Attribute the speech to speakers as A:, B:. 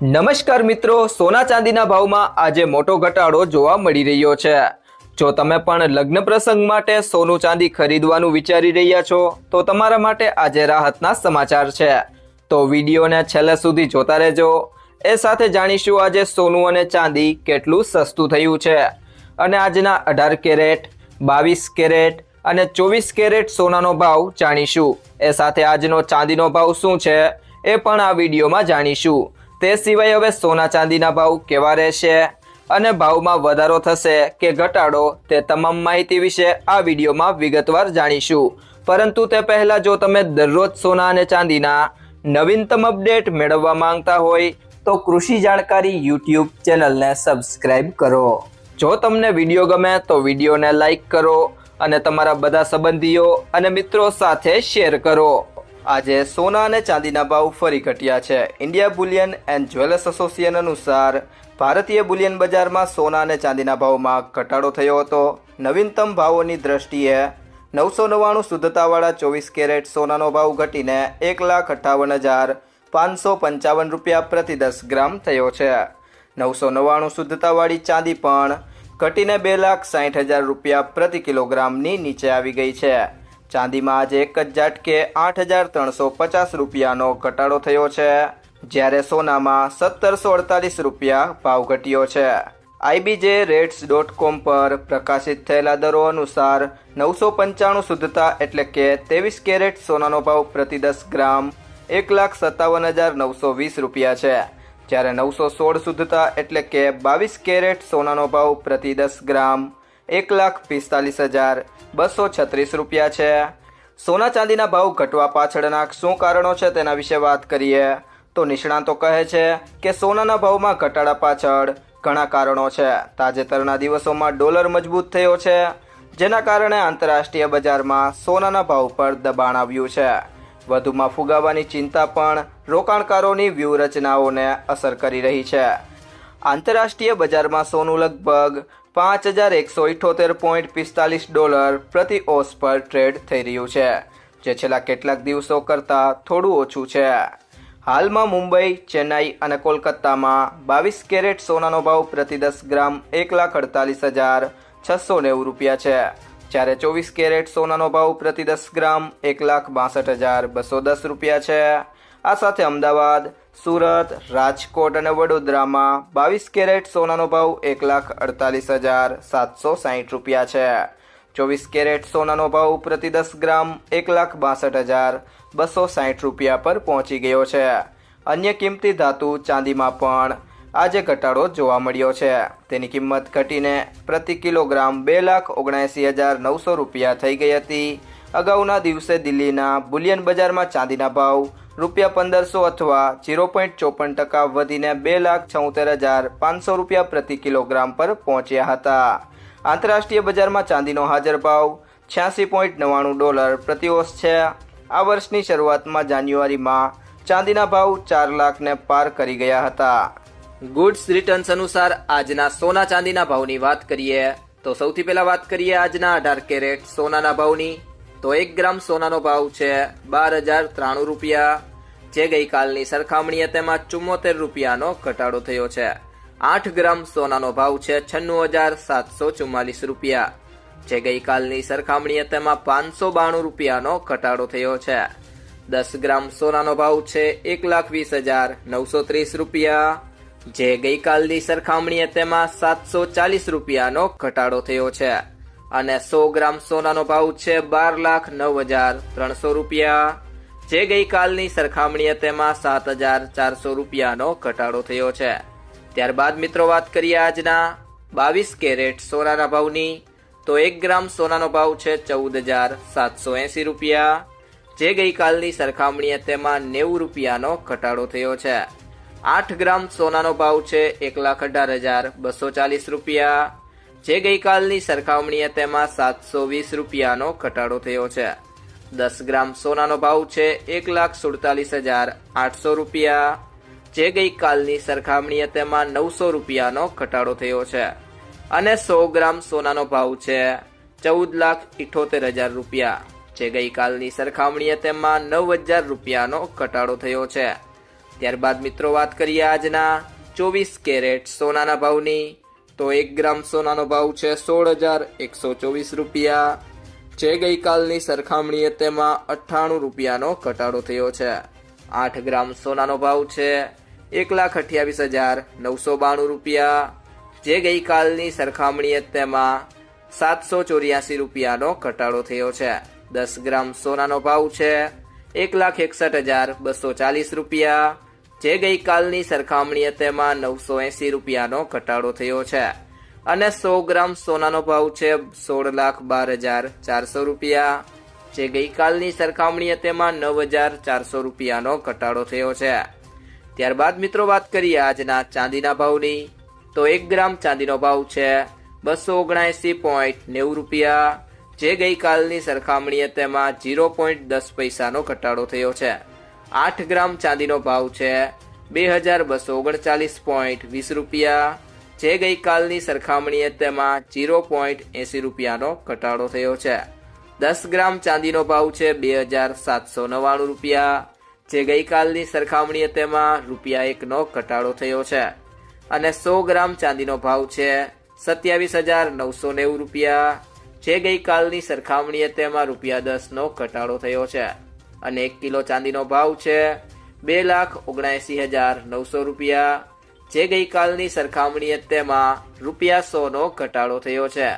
A: નમસ્કાર મિત્રો, સોના ચાંદીના ભાવમાં આજે મોટો ઘટાડો જોવા મળી રહ્યો છે। જો તમે પણ લગ્ન પ્રસંગ માટે સોનું ચાંદી ખરીદવાનું વિચારી રહ્યા છો તો તમારા માટે આજે રાહતના સમાચાર છે। તો વિડીયોને છેલ્લે સુધી જોતા રહેજો। એ સાથે જાણીશું આજે સોનું અને ચાંદી કેટલું સસ્તું થયું છે અને આજના 18 કેરેટ, 22 કેરેટ અને 24 કેરેટ સોનાનો ભાવ જાણીશું। એ સાથે આજનો ચાંદીનો ભાવ શું છે એ પણ આ વિડીયોમાં જાણીશું। તે સિવાય હવે સોના ચાંદીના ભાવ કેવા રહેશે અને ભાવમાં વધારો થશે કે ઘટાડો તે તમામ માહિતી વિશે આ વિડીયોમાં વિગતવાર જાણીશું। પરંતુ તે પહેલા જો તમે દરરોજ સોના અને ચાંદીના નવીનતમ અપડેટ મેળવવા માંગતા હોય તો કૃષિ જાણકારી યુટ્યુબ ચેનલને સબસ્ક્રાઇબ કરો। જો તમને વિડીયો ગમે તો વિડીયોને લાઈક કરો અને તમારા બધા સંબંધીઓ અને મિત્રો સાથે શેર કરો। આજે સોના અને ચાંદીના ભાવ ફરી ઘટ્યા છે। India Boolean and jewellers association અનુસાર ભારતીય બુલિયન બજારમાં સોના અને ચાંદીના ભાવમાં ઘટાડો થયો હતો। નવીનતમ ભાવોની દ્રષ્ટિએ 999 શુદ્ધતાવાળા 24 કેરેટ સોનાનો ભાવ ઘટીને 1,58,555 રૂપિયા પ્રતિ 10 ગ્રામ થયો છે। 999 શુદ્ધતાવાળી ચાંદી પણ ઘટીને 2,60,000 રૂપિયા પ્રતિ કિલોગ્રામની નીચે આવી ગઈ છે। ચાંદીમાં આજે એક જ ઝાટકે 8,350 રૂપિયાનો ઘટાડો થયો છે, જ્યારે સોનામાં 1,748 રૂપિયા ભાવ ઘટ્યો છે। IBJRates.com પર પ્રકાશિત થયેલા દરો અનુસાર 995 શુદ્ધતા એટલે કે 23 કેરેટ સોનાનો ભાવ પ્રતિ 10 ગ્રામ 1,57,920 રૂપિયા છે, જ્યારે 916 શુદ્ધતા એટલે કે 22 કેરેટ સોનાનો ભાવ પ્રતિ 10 ગ્રામ 1,45,236 રૂપિયા છે। સોના ચાંદીના ભાવ ઘટવા પાછળના શું કારણો છે તેના વિશે વાત કરીએ તો નિષ્ણાતો કહે છે કે સોનાના ભાવમાં ઘટાડા પાછળ ઘણા કારણો છે। તાજેતરના દિવસોમાં ડોલર મજબૂત થયો છે, જેના કારણે આંતરરાષ્ટ્રીય બજારમાં સોનાના ભાવ પર દબાણ આવ્યું છે। વધુમાં ફુગાવાની ચિંતા પણ રોકાણકારોની વ્યૂહરચનાઓને અસર કરી રહી છે। આંતરરાષ્ટ્રીય બજારમાં સોનું લગભગ $5,178.45 પ્રતિ ઓસ પર ટ્રેડ થઈ રહ્યું છે, જે છેલ્લા કેટલાક દિવસો કરતાં થોડું ઓછું છે। હાલમાં મુંબઈ, ચેન્નાઈ અને કોલકાતામાં 22 કેરેટ સોનાનો ભાવ પ્રતિ 10 ગ્રામ 1,48,690 રૂપિયા છે, જ્યારે 24 કેરેટ સોનાનો ભાવ પ્રતિ 10 ગ્રામ 1,62,210 રૂપિયા છે। આ સાથે અમદાવાદ, સુરત, રાજકોટ અને વડોદરામાં 22 કેરેટ સોનાનો ભાવ 1,48,760 રૂપિયા છે। 24 કેરેટ સોનાનો ભાવ પ્રતિ 10 ગ્રામ 1,62,260 રૂપિયા પર પહોંચી ગયો છે। અન્ય કિંમતી ધાતુ ચાંદીમાં પણ આજે ઘટાડો જોવા મળ્યો છે। તેની કિંમત ઘટીને પ્રતિ કિલોગ્રામ 2,79,900 રૂપિયા થઈ ગઈ હતી। અગાઉના દિવસે દિલ્હીના બુલિયન બજારમાં ચાંદીના ભાવ ₹1,500 અથવા 0.54% વધીને 2,76,500 રૂપિયા પ્રતિ કિલોગ્રામ પર પહોંચ્યા હતા। આંતરરાષ્ટ્રીય બજારમાં ચાંદીનો હાજર ભાવ $86.99 પ્રતિ ઓસ છે। આ વર્ષની શરૂઆતમાં જાન્યુઆરીમાં ચાંદીના ભાવ 4 લાખને પાર કરી ગયા હતા। ગુડ્સ રિટર્ન્સ અનુસાર આજના સોના ચાંદીના ભાવની વાત કરીએ તો સૌથી પહેલા વાત કરીએ આજના 18 કેરેટ સોનાના ભાવની તો 1 ગ્રામ સોનાનો ભાવ છે 12,093 રૂપિયા, જે ગઈકાલની સરખામણીએ તેમાં 74 રૂપિયાનો ઘટાડો થયો છે। 8 ગ્રામ સોનાનો ભાવ છે 96,744 રૂપિયા, જે ગઈકાલની સરખામણીએ તેમાં 592 રૂપિયાનો ઘટાડો થયો છે। 10 ગ્રામ સોનાનો ભાવ છે 1,20,930 રૂપિયા, જે ગઈકાલની સરખામણીએ તેમાં 740 રૂપિયાનો ઘટાડો થયો છે। અને 100 ગ્રામ સોનાનો ભાવ છે 12,09,300 રૂપિયા, જે ગઈકાલની સરખામણીએ તેમાં 7,400 રૂપિયાનો ઘટાડો થયો છે। ત્યારબાદ મિત્રો વાત કરીએ આજના 22 કેરેટ સોનાના ભાવની તો 1 ગ્રામ સોનાનો ભાવ છે 14,780 રૂપિયા, જે ગઈકાલની સરખામણીએ તેમાં 90 રૂપિયાનો ઘટાડો થયો છે। 8 ગ્રામ સોનાનો ભાવ છે 1,18,240 રૂપિયા, જે ગઈકાલની સરખામણીએ તેમાં 720 રૂપિયાનો ઘટાડો થયો છે। 10 ગ્રામ સોનાનો ભાવ છે 1,47,800 રૂપિયા, જે ગઈકાલની સરખામણીએ તેમાં 900 રૂપિયાનો ઘટાડો થયો છે। અને 100 ગ્રામ સોનાનો ભાવ છે 14,78,000 રૂપિયા, જે ગઈકાલની સરખામણીએ તેમાં 9,000 રૂપિયાનો ઘટાડો થયો છે। ત્યારબાદ મિત્રો વાત કરીએ આજના 24 કેરેટ સોનાના ભાવની, તો 1 ગ્રામ સોનાનો ભાવ છે 16,124 રૂપિયા, જે ગઈકાલની સરખામણીએ તેમાં 98 રૂપિયાનો ઘટાડો થયો છે. 8 ગ્રામ સોનાનો ભાવ છે 1,28,992 રૂપિયા, જે ગઈકાલની સરખામણીએ તેમાં 784 રૂપિયાનો ઘટાડો થયો છે. 10 ગ્રામ સોનાનો ભાવ છે 1,61,240 રૂપિયા, જે ગઈકાલની સરખામણીએ તેમાં 980 રૂપિયાનો ઘટાડો થયો છે. અને 100 ગ્રામ સોનાનો ભાવ છે 16,12,400 રૂપિયા, જે ગઈકાલની સરખામણીએ તેમાં 9,400 રૂપિયાનો ઘટાડો થયો છે. ત્યારબાદ મિત્રો વાત કરીએ આજના ચાંદીના ભાવની, તો 1 ગ્રામ ચાંદીનો ભાવ છે 279.90 રૂપિયા, જે ગઈકાલની સરખામણીએ તેમાં 0.10 પૈસાનો ઘટાડો થયો છે. 8 ગ્રામ ચાંદીનો ભાવ છે 2,239.20 રૂપિયા, જે ગઈકાલની સરખામણીએ તેમાં 0.80 રૂપિયાનો ઘટાડો થયો છે. 10 ગ્રામ ચાંદીનો ભાવ છે 2,799 રૂપિયા, જે ગઈકાલની સરખામણીએ તેમાં ₹1નો ઘટાડો થયો છે. અને 100 ગ્રામ ચાંદીનો ભાવ છે 27,990 રૂપિયા, જે ગઈકાલની સરખામણીએ તેમાં ₹10નો ઘટાડો થયો છે. અને 1 કિલો ચાંદીનો ભાવ છે 2,79,900 રૂપિયા, જે ગઈકાલની સરખામણીએ તેમાં ₹100નો ઘટાડો થયો છે.